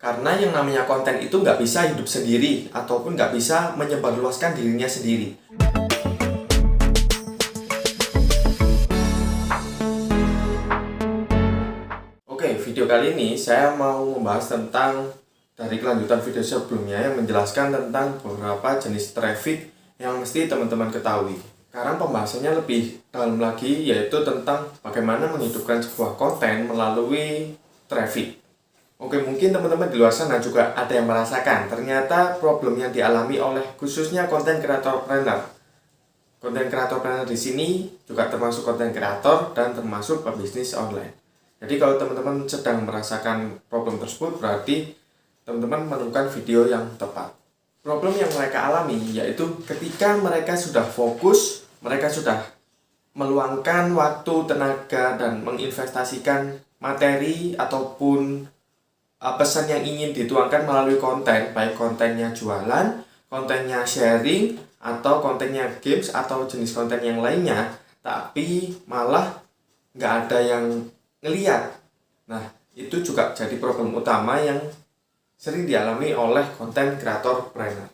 Karena yang namanya konten itu nggak bisa hidup sendiri ataupun nggak bisa menyebarluaskan dirinya sendiri. Oke, video kali ini saya mau membahas tentang dari kelanjutan video sebelumnya yang menjelaskan tentang beberapa jenis traffic yang mesti teman-teman ketahui. Sekarang pembahasannya lebih dalam lagi, yaitu tentang bagaimana menghidupkan sebuah konten melalui traffic. Oke, mungkin teman-teman di luar sana juga ada yang merasakan ternyata problem yang dialami oleh khususnya konten kreator planner. Konten kreator planner di sini juga termasuk konten kreator dan termasuk pebisnis online. Jadi kalau teman-teman sedang merasakan problem tersebut, berarti teman-teman menemukan video yang tepat. Problem yang mereka alami yaitu ketika mereka sudah fokus, mereka sudah meluangkan waktu, tenaga, dan menginvestasikan materi ataupun pesan yang ingin dituangkan melalui konten, baik kontennya jualan, kontennya sharing, atau kontennya games, atau jenis konten yang lainnya, tapi malah nggak ada yang ngeliat. Nah, itu juga jadi problem utama yang sering dialami oleh konten kreator planner.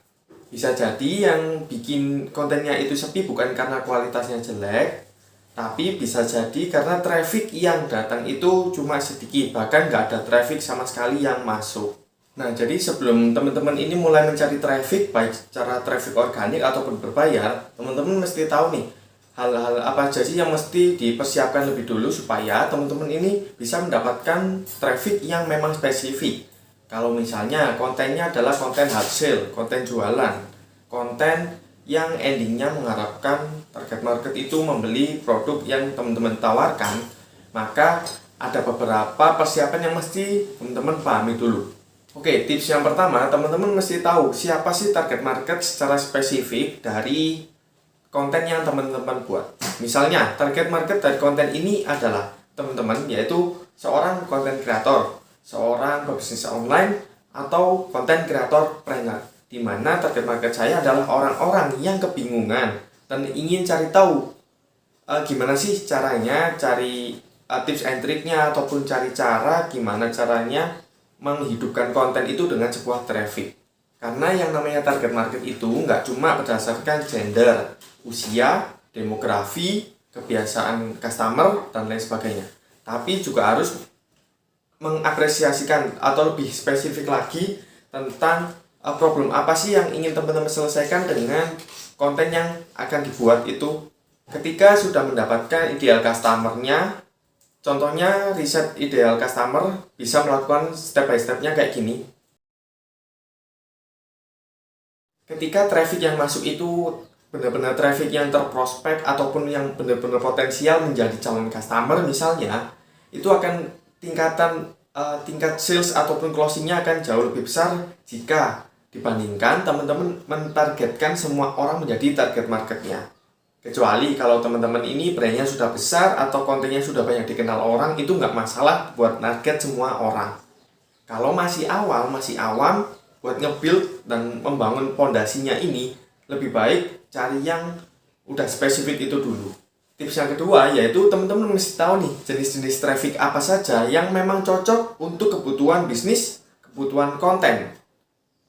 Bisa jadi yang bikin kontennya itu sepi bukan karena kualitasnya jelek, tapi bisa jadi karena traffic yang datang itu cuma sedikit, bahkan nggak ada traffic sama sekali yang masuk. Nah, jadi sebelum teman-teman ini mulai mencari traffic, baik secara traffic organik ataupun berbayar, teman-teman mesti tahu nih, hal-hal apa aja sih yang mesti dipersiapkan lebih dulu supaya teman-teman ini bisa mendapatkan traffic yang memang spesifik. Kalau misalnya kontennya adalah konten hard sale, konten jualan, konten yang endingnya mengharapkan target market itu membeli produk yang teman-teman tawarkan, maka ada beberapa persiapan yang mesti teman-teman pahami dulu. Oke, tips yang pertama, teman-teman mesti tahu siapa sih target market secara spesifik dari konten yang teman-teman buat. Misalnya, target market dari konten ini adalah teman-teman, yaitu seorang konten kreator, seorang pebisnis online, atau konten kreator planner, di mana target market saya adalah orang-orang yang kebingungan dan ingin cari tahu gimana sih caranya cari tips and triknya, ataupun cari cara gimana caranya menghidupkan konten itu dengan sebuah traffic. Karena yang namanya target market itu nggak cuma berdasarkan gender, usia, demografi, kebiasaan customer, dan lain sebagainya, tapi juga harus mengapresiasikan atau lebih spesifik lagi tentang problem apa sih yang ingin teman-teman selesaikan dengan konten yang akan dibuat itu. Ketika sudah mendapatkan ideal customer-nya, contohnya riset ideal customer bisa melakukan step by step-nya kayak gini. Ketika traffic yang masuk itu benar-benar traffic yang terprospek ataupun yang benar-benar potensial menjadi calon customer misalnya, itu akan tingkat sales ataupun closingnya akan jauh lebih besar jika dibandingkan teman-teman mentargetkan semua orang menjadi target marketnya. Kecuali kalau teman-teman ini brandnya sudah besar atau kontennya sudah banyak dikenal orang, itu nggak masalah buat target semua orang. Kalau masih awam, buat nge-build dan membangun pondasinya ini, lebih baik cari yang udah spesifik itu dulu. Tips yang kedua yaitu teman-teman mesti tahu nih jenis-jenis traffic apa saja yang memang cocok untuk kebutuhan bisnis, kebutuhan konten.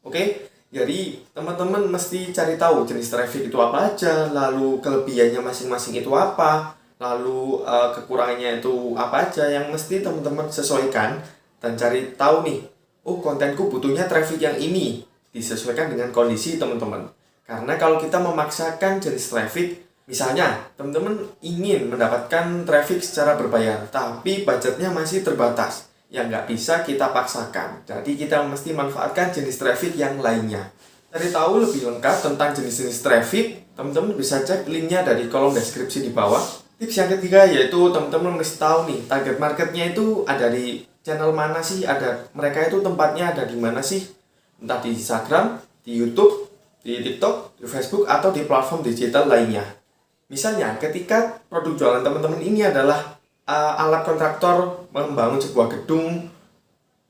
Oke, jadi teman-teman mesti cari tahu jenis traffic itu apa aja, lalu kelebihannya masing-masing itu apa, lalu kekurangannya itu apa aja yang mesti teman-teman sesuaikan dan cari tahu nih, oh kontenku butuhnya traffic yang ini, disesuaikan dengan kondisi teman-teman. Karena kalau kita memaksakan jenis traffic, misalnya, teman-teman ingin mendapatkan traffic secara berbayar, tapi budgetnya masih terbatas. Yang nggak bisa kita paksakan. Jadi kita mesti manfaatkan jenis traffic yang lainnya. Cari tahu lebih lengkap tentang jenis-jenis traffic, teman-teman bisa cek linknya dari kolom deskripsi di bawah. Tips yang ketiga yaitu teman-teman mesti tahu nih, target marketnya itu ada di channel mana sih, mereka itu tempatnya ada di mana sih? Entah di Instagram, di YouTube, di TikTok, di Facebook, atau di platform digital lainnya. Misalnya, ketika produk jualan teman-teman ini adalah alat kontraktor membangun sebuah gedung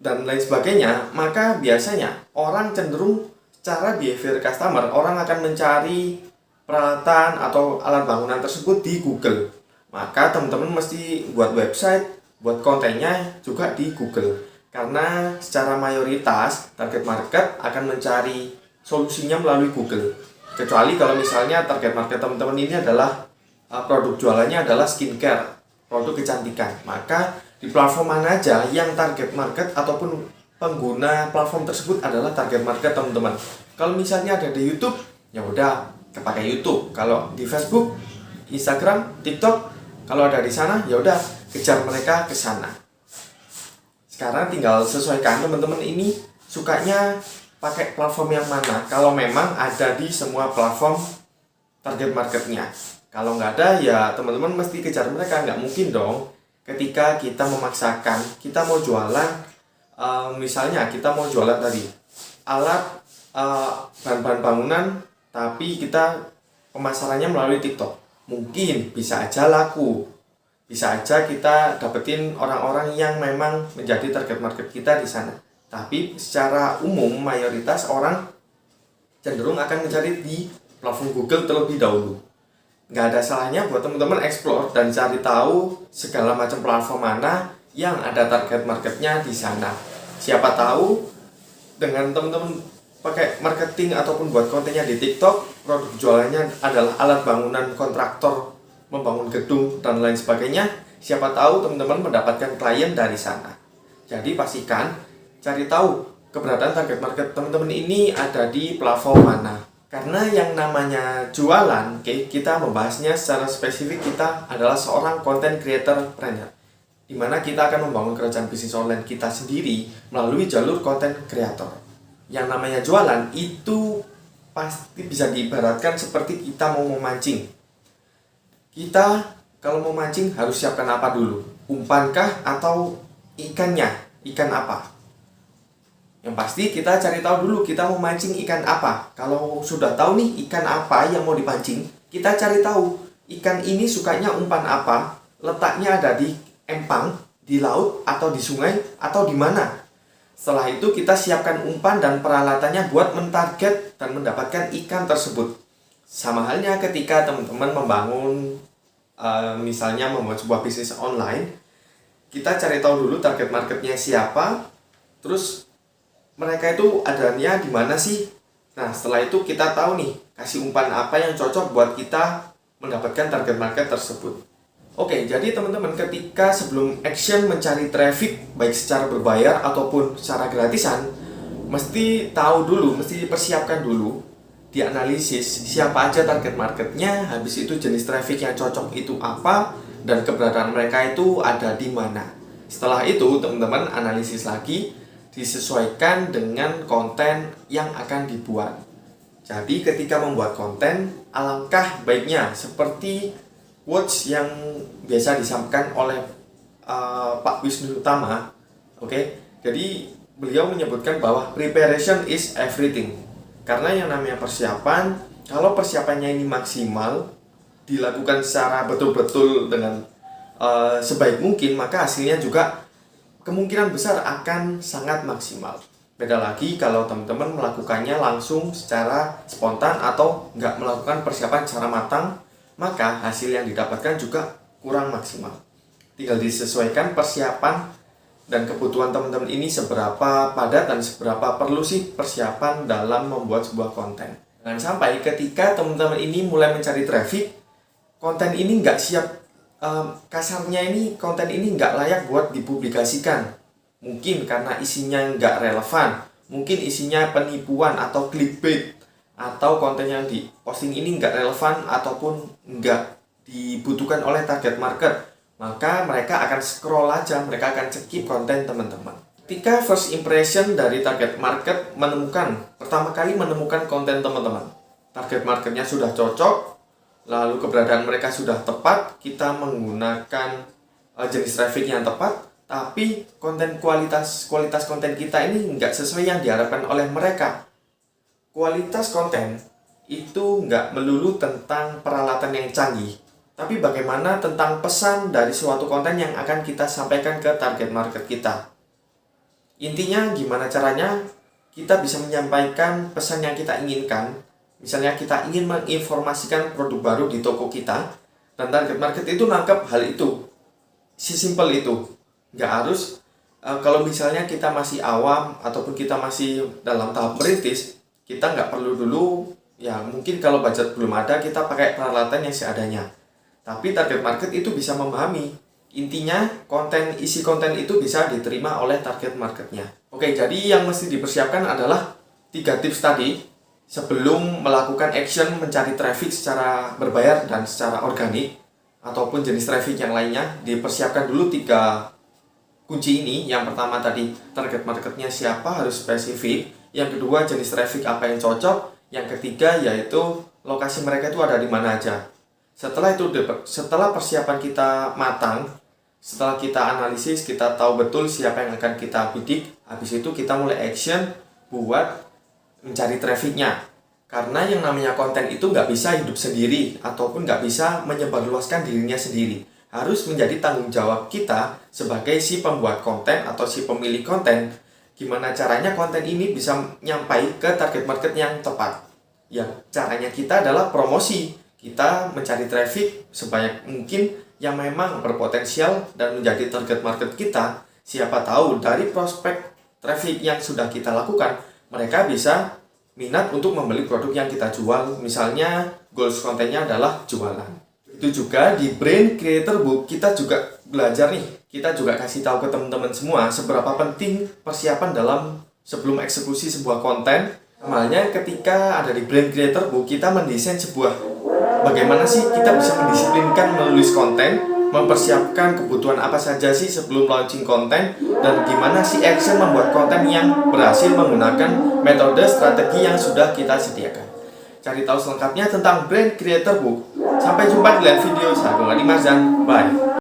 dan lain sebagainya, maka biasanya orang cenderung secara behavior customer, orang akan mencari peralatan atau alat bangunan tersebut di Google. Maka teman-teman mesti buat website, buat kontennya juga di Google. Karena secara mayoritas target market akan mencari solusinya melalui Google. Kecuali kalau misalnya target market teman-teman ini adalah produk jualannya adalah skincare, produk kecantikan. Maka di platform mana aja yang target market ataupun pengguna platform tersebut adalah target market teman-teman. Kalau misalnya ada di YouTube, ya udah kepakai YouTube. Kalau di Facebook, Instagram, TikTok, kalau ada di sana, ya udah kejar mereka ke sana. Sekarang tinggal sesuaikan teman-teman ini sukanya pakai platform yang mana. Kalau memang ada di semua platform target marketnya. Kalau nggak ada, ya teman-teman mesti kejar mereka. Nggak mungkin dong ketika kita memaksakan, kita mau jualan, misalnya kita mau jualan tadi alat bahan-bahan bangunan, tapi kita pemasarannya melalui TikTok. Mungkin bisa aja laku, bisa aja kita dapetin orang-orang yang memang menjadi target market kita di sana. Tapi secara umum mayoritas orang cenderung akan mencari di platform Google terlebih dahulu. Nggak ada salahnya buat teman-teman explore dan cari tahu segala macam platform mana yang ada target marketnya di sana. Siapa tahu dengan teman-teman pakai marketing ataupun buat kontennya di TikTok, produk jualannya adalah alat bangunan kontraktor, membangun gedung dan lain sebagainya. Siapa tahu teman-teman mendapatkan klien dari sana. Jadi pastikan cari tahu keberadaan target market teman-teman ini ada di platform mana. Karena yang namanya jualan, kita membahasnya secara spesifik, kita adalah seorang content creator trainer, di mana kita akan membangun kerajaan bisnis online kita sendiri melalui jalur content creator. Yang namanya jualan itu pasti bisa diibaratkan seperti kita mau memancing. Kita kalau mau mancing harus siapkan apa dulu? Umpankah atau ikannya? Ikan apa? Yang pasti kita cari tahu dulu kita mau mancing ikan apa. Kalau sudah tahu nih ikan apa yang mau dipancing, kita cari tahu ikan ini sukanya umpan apa, letaknya ada di empang, di laut, atau di sungai, atau di mana. Setelah itu kita siapkan umpan dan peralatannya buat mentarget dan mendapatkan ikan tersebut. Sama halnya ketika teman-teman membangun, misalnya membuat sebuah bisnis online, kita cari tahu dulu target marketnya siapa, terus mereka itu adanya di mana sih? Nah, setelah itu kita tahu nih, kasih umpan apa yang cocok buat kita mendapatkan target market tersebut. Oke, jadi teman-teman ketika sebelum action mencari traffic, baik secara berbayar ataupun secara gratisan, mesti tahu dulu, mesti dipersiapkan dulu, dianalisis siapa aja target marketnya, habis itu jenis traffic yang cocok itu apa, dan keberadaan mereka itu ada di mana. Setelah itu, teman-teman analisis lagi, disesuaikan dengan konten yang akan dibuat. Jadi ketika membuat konten, alangkah baiknya seperti quotes yang biasa disampaikan oleh Pak Wisnu Tama. Oke, jadi beliau menyebutkan bahwa preparation is everything. Karena yang namanya persiapan, kalau persiapannya ini maksimal, dilakukan secara betul-betul dengan sebaik mungkin, maka hasilnya juga kemungkinan besar akan sangat maksimal. Beda lagi kalau teman-teman melakukannya langsung secara spontan atau nggak melakukan persiapan secara matang, maka hasil yang didapatkan juga kurang maksimal. Tinggal disesuaikan persiapan dan kebutuhan teman-teman ini seberapa padat dan seberapa perlu sih persiapan dalam membuat sebuah konten. Jangan sampai ketika teman-teman ini mulai mencari traffic, konten ini nggak siap, kasarnya ini konten ini nggak layak buat dipublikasikan. Mungkin karena isinya nggak relevan, mungkin isinya penipuan atau clickbait, atau konten yang diposting ini nggak relevan ataupun nggak dibutuhkan oleh target market, maka mereka akan scroll aja, mereka akan skip konten teman-teman. Ketika first impression dari target market pertama kali menemukan konten teman-teman, target marketnya sudah cocok, lalu keberadaan mereka sudah tepat, kita menggunakan jenis traffic yang tepat, tapi kualitas konten kita ini nggak sesuai yang diharapkan oleh mereka. Kualitas konten itu nggak melulu tentang peralatan yang canggih, tapi bagaimana tentang pesan dari suatu konten yang akan kita sampaikan ke target market kita. Intinya gimana caranya kita bisa menyampaikan pesan yang kita inginkan. Misalnya kita ingin menginformasikan produk baru di toko kita, dan target market itu nangkep hal itu. Sesimpel itu. Nggak harus Kalau misalnya kita masih awam ataupun kita masih dalam tahap merintis, kita nggak perlu dulu, ya mungkin kalau budget belum ada, kita pakai peralatan yang seadanya. Tapi target market itu bisa memahami. Intinya, isi konten itu bisa diterima oleh target marketnya. Oke, jadi yang mesti dipersiapkan adalah 3 tips tadi sebelum melakukan action mencari traffic secara berbayar dan secara organik ataupun jenis traffic yang lainnya. Dipersiapkan dulu 3 kunci ini. Yang pertama tadi, target marketnya siapa, harus spesifik. Yang kedua, jenis traffic apa yang cocok. Yang ketiga, yaitu lokasi mereka itu ada di mana aja. Setelah persiapan kita matang, setelah kita analisis, kita tahu betul siapa yang akan kita bidik, habis itu kita mulai action buat mencari trafficnya. Karena yang namanya konten itu nggak bisa hidup sendiri ataupun nggak bisa menyebarluaskan dirinya sendiri. Harus menjadi tanggung jawab kita sebagai si pembuat konten atau si pemilik konten. Gimana caranya konten ini bisa nyampai ke target market yang tepat. Ya, caranya kita adalah promosi. Kita mencari traffic sebanyak mungkin yang memang berpotensial dan menjadi target market kita. Siapa tahu dari prospek traffic yang sudah kita lakukan, mereka bisa minat untuk membeli produk yang kita jual. Misalnya goals kontennya adalah jualan. Itu juga di Brain Creator Book kita juga belajar nih. Kita juga kasih tahu ke teman-teman semua seberapa penting persiapan sebelum eksekusi sebuah konten. Namanya ketika ada di Brain Creator Book, kita mendesain bagaimana sih kita bisa mendisiplinkan menulis konten, mempersiapkan kebutuhan apa saja sih sebelum launching konten, dan gimana sih action membuat konten yang berhasil menggunakan metode strategi yang sudah kita sediakan. Cari tahu selengkapnya tentang Brain Creator Book. Sampai jumpa di lain video. Saya Bung Adi Marzan. Bye.